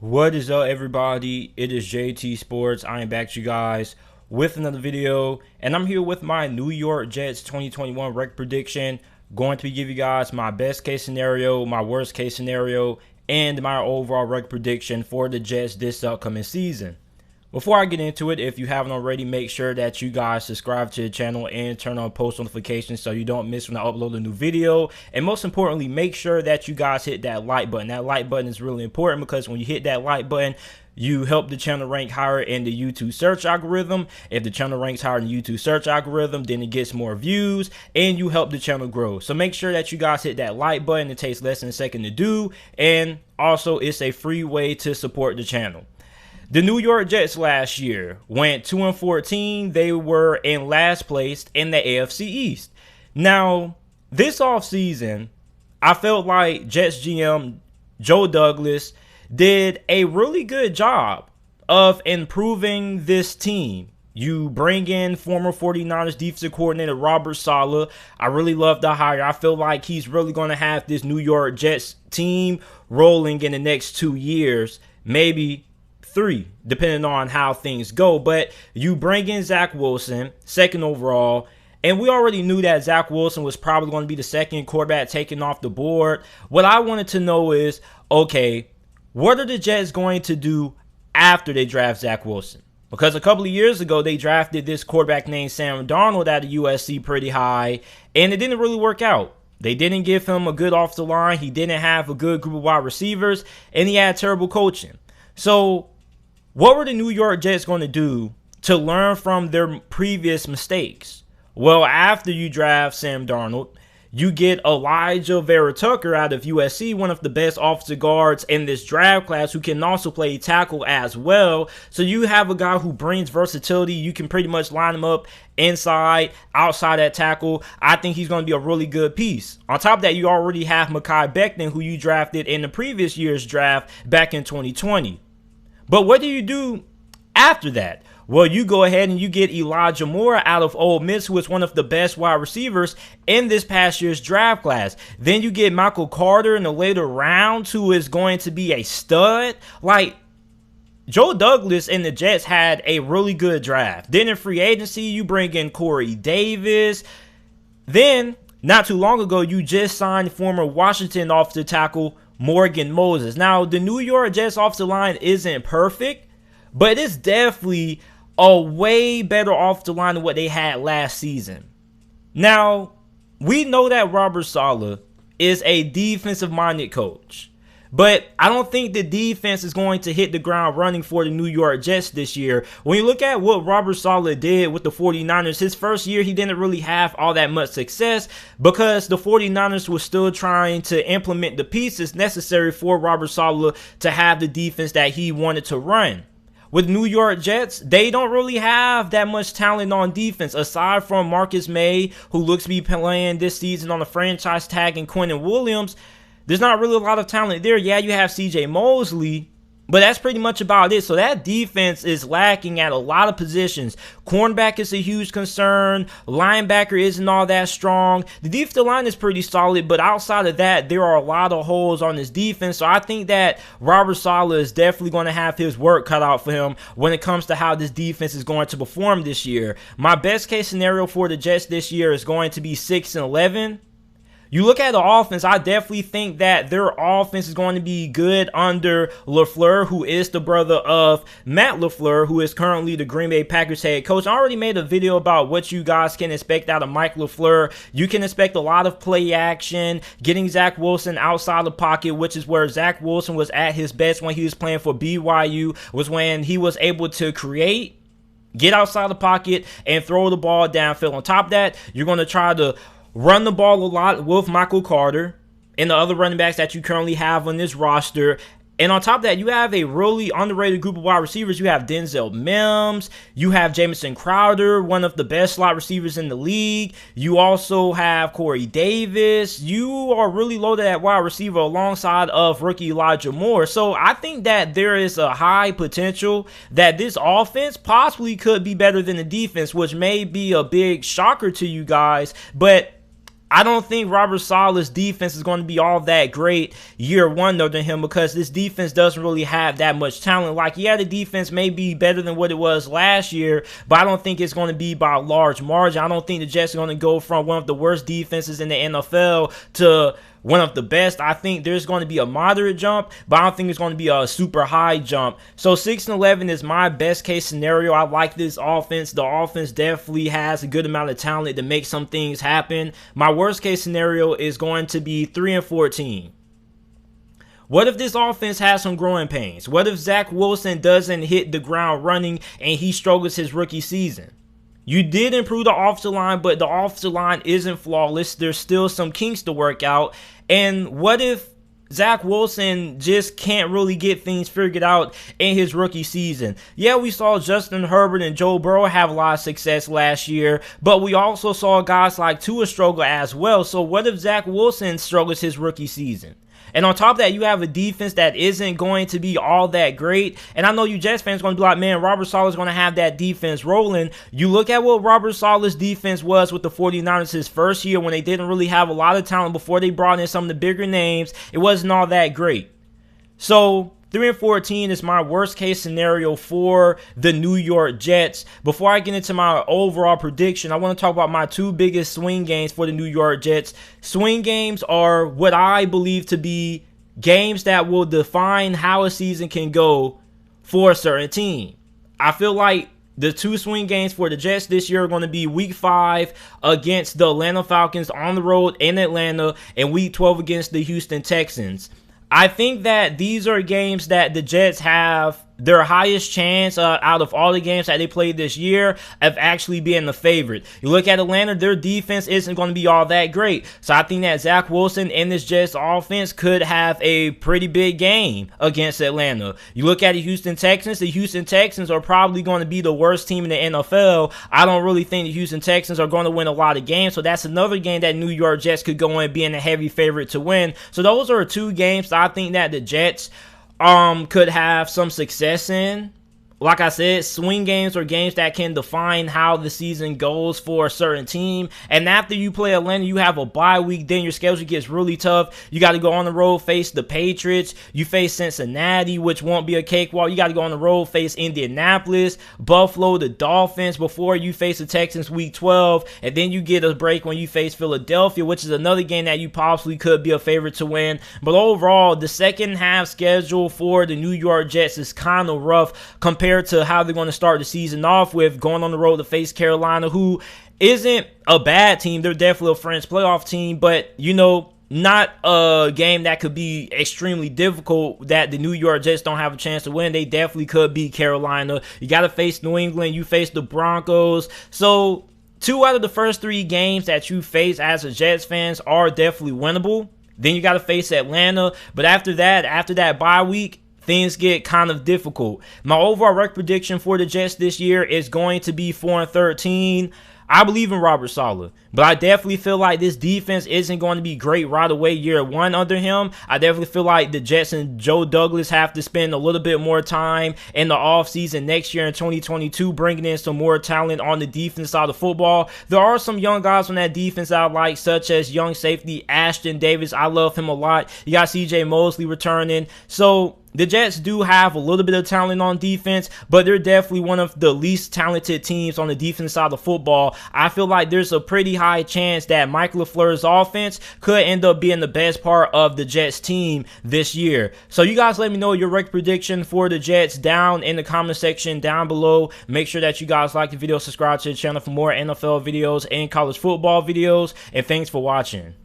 What is up, everybody? It is JT Sports. I am back to you guys with another video, and I'm here with my New York Jets 2021 record prediction. Going to give you guys my best case scenario, my worst case scenario, and my overall record prediction for the Jets this upcoming season. Before I get into it, if you haven't already, make sure that you guys subscribe to the channel and turn on post notifications so you don't miss when I upload a new video. And most importantly, make sure that you guys hit that like button. That like button is really important because when you hit that like button, you help the channel rank higher in the YouTube search algorithm. If the channel ranks higher in the YouTube search algorithm, then it gets more views and you help the channel grow. So make sure that you guys hit that like button. It takes less than a second to do. And also, it's a free way to support the channel. The New York Jets last year went 2-14. They were in last place in the AFC East. Now, this offseason, I felt like Jets GM Joe Douglas did a really good job of improving this team. You bring in former 49ers defensive coordinator Robert Saleh. I really love the hire. I feel like he's really going to have this New York Jets team rolling in the next 2 years, maybe 3, depending on how things go. But you bring in Zach Wilson, second overall, and we already knew that Zach Wilson was probably going to be the second quarterback taken off the board. What I wanted to know is, okay, what are the Jets going to do after they draft Zach Wilson? Because a couple of years ago, they drafted this quarterback named Sam Darnold out of USC pretty high, and it didn't really work out. They didn't give him a good off the line. He didn't have a good group of wide receivers, and he had terrible coaching. So what were the New York Jets going to do to learn from their previous mistakes? Well, after you draft Sam Darnold, you get Elijah Vera Tucker out of USC, one of the best offensive guards in this draft class, who can also play tackle as well. So you have a guy who brings versatility. You can pretty much line him up inside, outside that tackle. I think he's going to be a really good piece. On top of that, you already have Mekhi Becton, who you drafted in the previous year's draft back in 2020. But what do you do after that? Well, you go ahead and you get Elijah Moore out of Ole Miss, who is one of the best wide receivers in this past year's draft class. Then you get Michael Carter in the later rounds, who is going to be a stud. Like, Joe Douglas and the Jets had a really good draft. Then in free agency, you bring in Corey Davis. Then, not too long ago, you just signed former Washington offensive tackle Morgan Moses. Now, the New York Jets offensive line isn't perfect, but it's definitely a way better offensive line than what they had last season. Now, we know that Robert Saleh is a defensive-minded coach, but I don't think the defense is going to hit the ground running for the New York Jets this year. When you look at what Robert Saleh did with the 49ers, his first year, he didn't really have all that much success because the 49ers were still trying to implement the pieces necessary for Robert Saleh to have the defense that he wanted to run. With New York Jets, they don't really have that much talent on defense aside from Marcus May, who looks to be playing this season on the franchise tag, and Quinnen Williams. There's not really a lot of talent there. Yeah, you have CJ Mosley, but that's pretty much about it. So that defense is lacking at a lot of positions. Cornerback is a huge concern. Linebacker isn't all that strong. The defensive line is pretty solid, but outside of that, there are a lot of holes on this defense. So I think that Robert Saleh is definitely going to have his work cut out for him when it comes to how this defense is going to perform this year. My best case scenario for the Jets this year is going to be 6-11. You look at the offense, I definitely think that their offense is going to be good under LaFleur, who is the brother of Matt LaFleur, who is currently the Green Bay Packers head coach. I already made a video about what you guys can expect out of Mike LaFleur. You can expect a lot of play action, getting Zach Wilson outside the pocket, which is where Zach Wilson was at his best when he was playing for BYU, was when he was able to create, get outside the pocket, and throw the ball downfield. On top of that, you're going to try to run the ball a lot with Michael Carter and the other running backs that you currently have on this roster. And on top of that, you have a really underrated group of wide receivers. You have Denzel Mims. You have Jamison Crowder, one of the best slot receivers in the league. You also have Corey Davis. You are really loaded at wide receiver alongside of rookie Elijah Moore. So I think that there is a high potential that this offense possibly could be better than the defense, which may be a big shocker to you guys. But I don't think Robert Saleh's defense is going to be all that great year one though than him, because this defense doesn't really have that much talent. Like, yeah, the defense may be better than what it was last year, but I don't think it's going to be by a large margin. I don't think the Jets are going to go from one of the worst defenses in the NFL to one of the best. I think there's going to be a moderate jump, but I don't think it's going to be a super high jump. So 6-11 is my best case scenario. I like this offense. The offense definitely has a good amount of talent to make some things happen. My worst case scenario is going to be 3-14. What if this offense has some growing pains? What if Zach Wilson doesn't hit the ground running and he struggles his rookie season? You did improve the offensive line, but the offensive line isn't flawless. There's still some kinks to work out. And what if Zach Wilson just can't really get things figured out in his rookie season? Yeah, we saw Justin Herbert and Joe Burrow have a lot of success last year, but we also saw guys like Tua struggle as well. So what if Zach Wilson struggles his rookie season? And on top of that, you have a defense that isn't going to be all that great. And I know you Jets fans are going to be like, man, Robert Saleh is going to have that defense rolling. You look at what Robert Saleh's defense was with the 49ers his first year when they didn't really have a lot of talent before they brought in some of the bigger names. It wasn't all that great. So 3-14 is my worst case scenario for the New York Jets. Before I get into my overall prediction, I want to talk about my two biggest swing games for the New York Jets. Swing games are what I believe to be games that will define how a season can go for a certain team. I feel like the two swing games for the Jets this year are going to be Week 5 against the Atlanta Falcons on the road in Atlanta, and Week 12 against the Houston Texans. I think that these are games that the Jets have their highest chance out of all the games that they played this year of actually being the favorite. You look at Atlanta, their defense isn't going to be all that great. So I think that Zach Wilson and this Jets offense could have a pretty big game against Atlanta. You look at the Houston Texans are probably going to be the worst team in the NFL. I don't really think the Houston Texans are going to win a lot of games. So that's another game that New York Jets could go in being a heavy favorite to win. So those are two games that I think that the Jets could have some success in. Like I said, swing games are games that can define how the season goes for a certain team. And after you play Atlanta, you have a bye week. Then your schedule gets really tough. You got to go on the road, face the Patriots. You face Cincinnati, which won't be a cakewalk. You got to go on the road, face Indianapolis, Buffalo, the Dolphins before you face the Texans Week 12. And then you get a break when you face Philadelphia, which is another game that you possibly could be a favorite to win. But overall, the second half schedule for the New York Jets is kind of rough compared to how they're going to start the season off with, going on the road to face Carolina, who isn't a bad team. They're definitely a French playoff team, but, you know, not a game that could be extremely difficult that the New York Jets don't have a chance to win. They definitely could beat Carolina. You got to face New England. You face the Broncos. So 2 out of the first 3 games that you face as a Jets fans are definitely winnable. Then you got to face Atlanta. But after that bye week, things get kind of difficult. My overall record prediction for the Jets this year is going to be 4-13. I believe in Robert Saleh, but I definitely feel like this defense isn't going to be great right away year one under him. I definitely feel like the Jets and Joe Douglas have to spend a little bit more time in the offseason next year in 2022, bringing in some more talent on the defense side of football. There are some young guys on that defense I like, such as young safety Ashton Davis. I love him a lot. You got CJ Mosley returning. So the Jets do have a little bit of talent on defense, but they're definitely one of the least talented teams on the defense side of football. I feel like there's a pretty high chance that Mike LaFleur's offense could end up being the best part of the Jets team this year. So you guys let me know your record prediction for the Jets down in the comment section down below. Make sure that you guys like the video, subscribe to the channel for more NFL videos and college football videos, and thanks for watching.